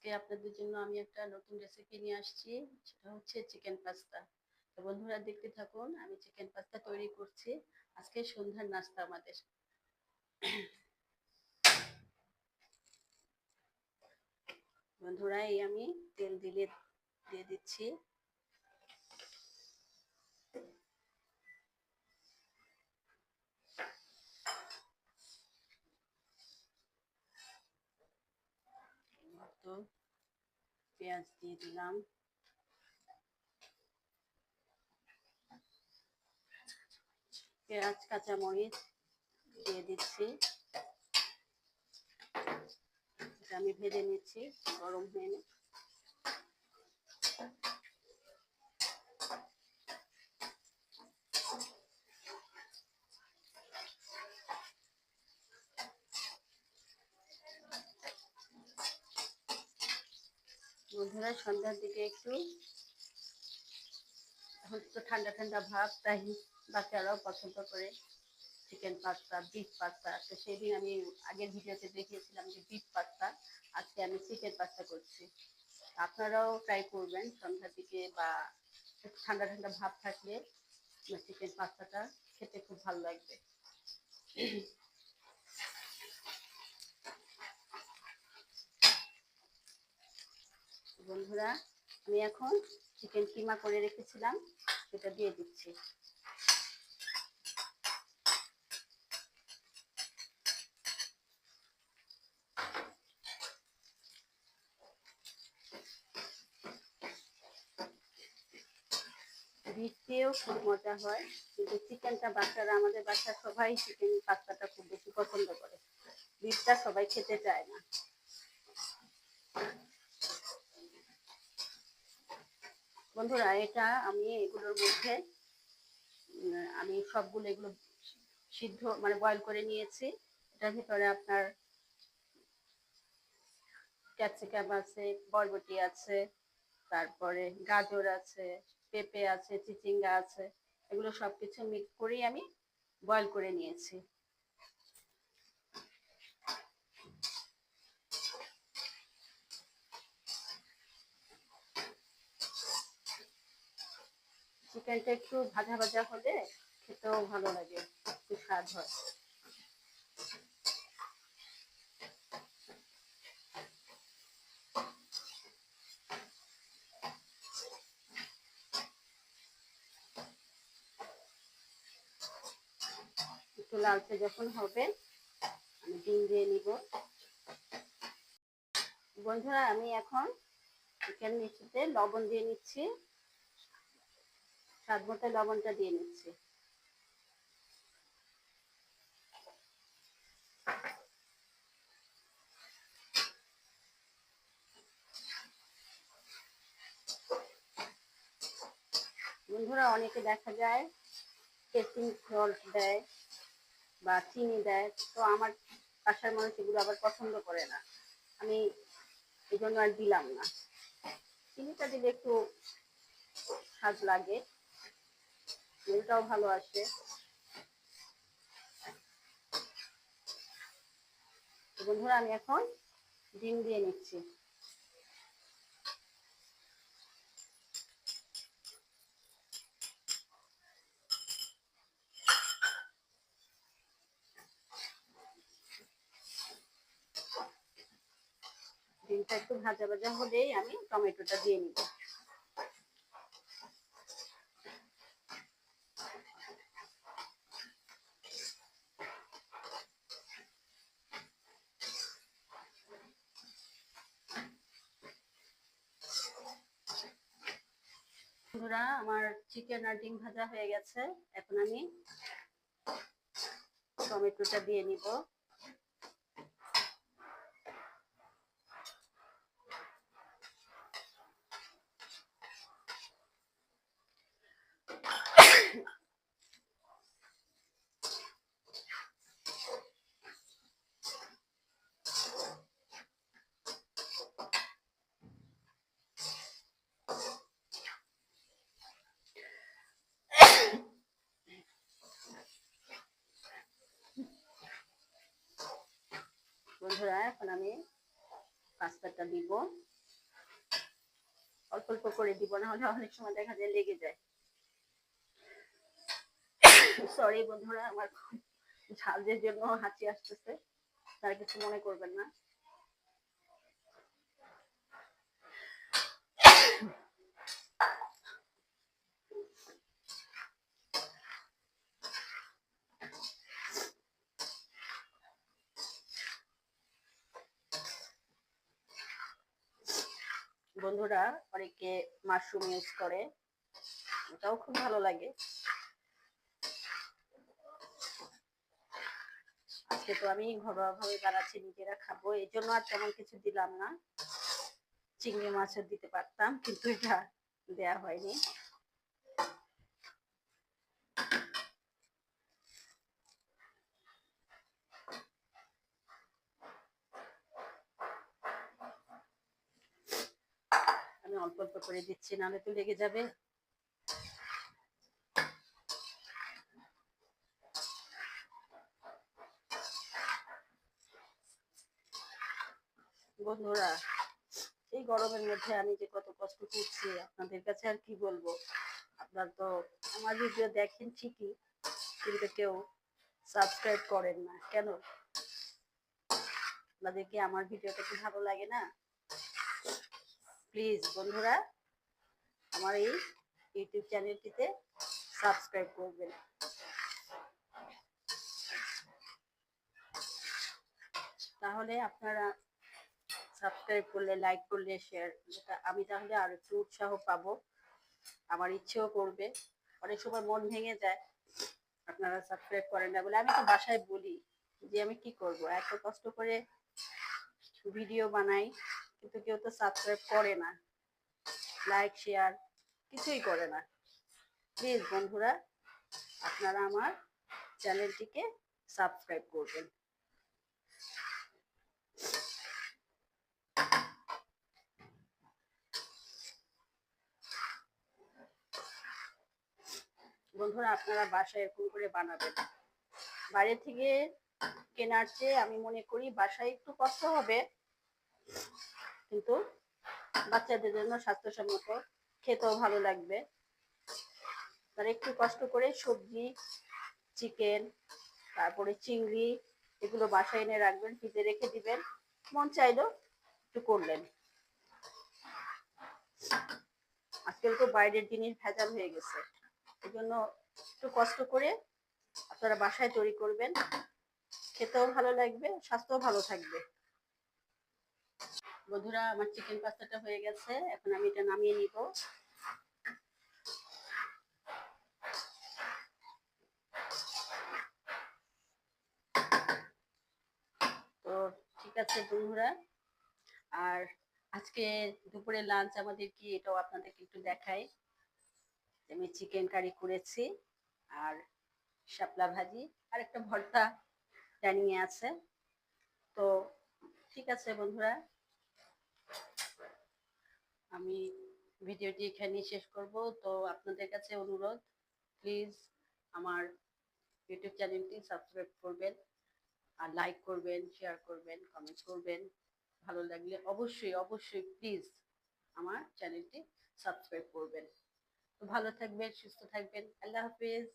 আজকে আপনাদের জন্য আমি একটা নতুন রেসিপি নিয়ে আসছি। সেটা হচ্ছে চিকেন পাস্তা। তো বন্ধুরা দেখতে থাকুন, আমি চিকেন পাস্তা তৈরি করছি। আজকে সন্ধ্যার নাস্তা আমাদের। বন্ধুরা এই আমি তেল দিয়ে দিচ্ছি। তো পেঁয়াজ দিয়ে দিলাম, পেঁয়াজ কাঁচামরিচ দিয়ে দিচ্ছি। এটা আমি ভেজে নিচ্ছি গরম হয়ে নিয়ে। বন্ধুরা সন্ধ্যার দিকে একটু এখন তো ঠান্ডা ঠান্ডা ভাব, তাই বাচ্চারাও পছন্দ করে চিকেন পাস্তা, বিফ পাস্তা। তো সেদিন আমি আগের ভিডিওতে দেখিয়েছিলাম যে বিফ পাস্তা, আজকে আমি চিকেন পাস্তা করছি। আপনারাও ট্রাই করবেন সন্ধ্যার দিকে, বা ঠান্ডা ঠান্ডা ভাব থাকলে চিকেন পাস্তাটা খেতে খুব ভালো লাগবে। বন্ধুরা আমি এখন চিকেন কিমা করে রেখেছিলাম, সেটা দিয়ে দিচ্ছি। বিফ দিয়েও খুব মজা হয়, কিন্তু চিকেনটা আমাদের বাচ্চা সবাই চিকেন পাস্তাটা খুব বেশি পছন্দ করে, বিফটা সবাই খেতে চায় না। বন্ধুরা এটা আমি এগুলোর মধ্যে আমি সবগুলো এগুলো সিদ্ধ মানে বয়েল করে নিয়েছি। এটার ভিতরে আপনার ক্যাপসিকাম আছে, বরবটি আছে, তারপরে গাজর আছে, পেঁপে আছে, চিচিঙ্গা আছে। এগুলো সবকিছু মিক্স করেই আমি বয়েল করে নিয়েছি। চিকেনটা একটু ভাজা ভাজা হলে খেতেও ভালো লাগে, একটু স্বাদ হয়। একটু লালচে যখন হবে আমি ডিম দিয়ে নিব। বন্ধুরা আমি এখন চিকেন মিষ্টিতে লবণ দিয়ে নিচ্ছি, স্বাদ মতো লবণটা দিয়ে নিচ্ছি। বন্ধুরা অনেকে দেখা যায় টেস্টিং সল্ট দেয় বা চিনি দেয়, তো আমার বাসার মানুষ এগুলো আবার পছন্দ করে না, আমি এই জন্য আর দিলাম না। চিনিটা দিলে একটু স্বাদ লাগে, স্মেলটাও ভালো আসে। বন্ধুরা আমি এখন ডিম দিয়ে নিচ্ছি। ডিমটা একটু ভাজা ভাজা হলেই আমি টমেটোটা দিয়ে নিব। বন্ধুরা আমার চিকেন আর ডিম ভাজা হয়ে গেছে, এখন আমি টমেটোটা দিয়ে নিব। বন্ধুরা এখন আমি পাস্তাটা দিব। অল্প অল্প করে দিব, না হলে অনেক সময় দেখা যায় লেগে যায়। সরি বন্ধুরা, আমার ঝালের জন্য হাঁচি আসতেছে, তার কিছু মনে করবেন না। বন্ধুরা অনেকে মাশরুম ইউজ করে, ওটাও খুব ভালো লাগে। আজকে তো আমি ঘরোয়া ভাবে বানাচ্ছি, নিজেরা খাবো, এই জন্য আর তেমন কিছু দিলাম না। চিংড়ি মাছও দিতে পারতাম, কিন্তু এটা দেয়া হয়নি। আমি অল্প অল্প করে দিচ্ছি, নাহলে তো লেগে যাবে। বন্ধুরা এই গরমের মধ্যে আমি যে কত কষ্ট করছি, আপনাদের কাছে আর কি বলবো। আপনারা তো আমার ভিডিও দেখেন ঠিকই, কিন্তু কেউ সাবস্ক্রাইব করেন না কেন? আপনাদের কি আমার ভিডিওটা কি ভালো লাগে না? প্লিজ বন্ধুরা আমার এই ইউটিউব চ্যানেলটিতে সাবস্ক্রাইব করবেন। তাহলে আপনারা সাবস্ক্রাইব করলে, লাইক করলে, শেয়ার, আমি তাহলে আর একটু উৎসাহ পাবো, আমার ইচ্ছেও করবে। অনেক সময় মন ভেঙে যায় আপনারা সাবস্ক্রাইব করেন না বলে। আমি তো বাসায় বলি যে আমি কি করব, এত কষ্ট করে ভিডিও বানাই, কিন্তু কেউ তো সাবস্ক্রাইব করে না, লাইক শেয়ার কিছুই করে না। প্লিজ বন্ধুরা আপনারা আমার চ্যানেলটিকে সাবস্ক্রাইব করবেন। বন্ধুরা আপনারা বাসায় এরকম করে বানাবেন। বাইরে থেকে কেনার চেয়ে আমি মনে করি বাসায় একটু কষ্ট হবে, কিন্তু বাচ্চাদের জন্য স্বাস্থ্যসম্মত, খেতেও ভালো লাগবে। তারা একটু কষ্ট করে সবজি, চিকেন, তারপরে চিংড়ি, এগুলো বাসায় এনে রাখবেন, ফ্রিজে রেখে দিবেন, মন চাইলো একটু করলেন। আজকাল তো বাইরের জিনিস ভেজাল হয়ে গেছে, এই জন্য একটু কষ্ট করে আপনারা বাসায় তৈরি করবেন, খেতেও ভালো লাগবে, স্বাস্থ্যও ভালো থাকবে। বন্ধুরা আমার চিকেন পাস্তাটা হয়ে গেছে, এখন আমি এটা নামিয়ে নিব। তো ঠিক আছে বন্ধুরা, আর আজকে দুপুরে লাঞ্চ আমাদের কি, এটাও আপনাদেরকে একটু দেখাই। আমি চিকেন কারি করেছি, আর শাপলা ভাজি, আর একটা ভর্তা ডাইনিংয়ে আছে। তো ঠিক আছে বন্ধুরা, আমি ভিডিওটি এখানেই শেষ করব। তো আপনাদের কাছে অনুরোধ, প্লিজ আমার ইউটিউব চ্যানেলটি সাবস্ক্রাইব করবেন, আর লাইক করবেন, শেয়ার করবেন, কমেন্ট করবেন। ভালো লাগলে অবশ্যই অবশ্যই প্লিজ আমার চ্যানেলটি সাবস্ক্রাইব করবেন। তো ভালো থাকবেন, সুস্থ থাকবেন, আল্লাহ হাফেজ।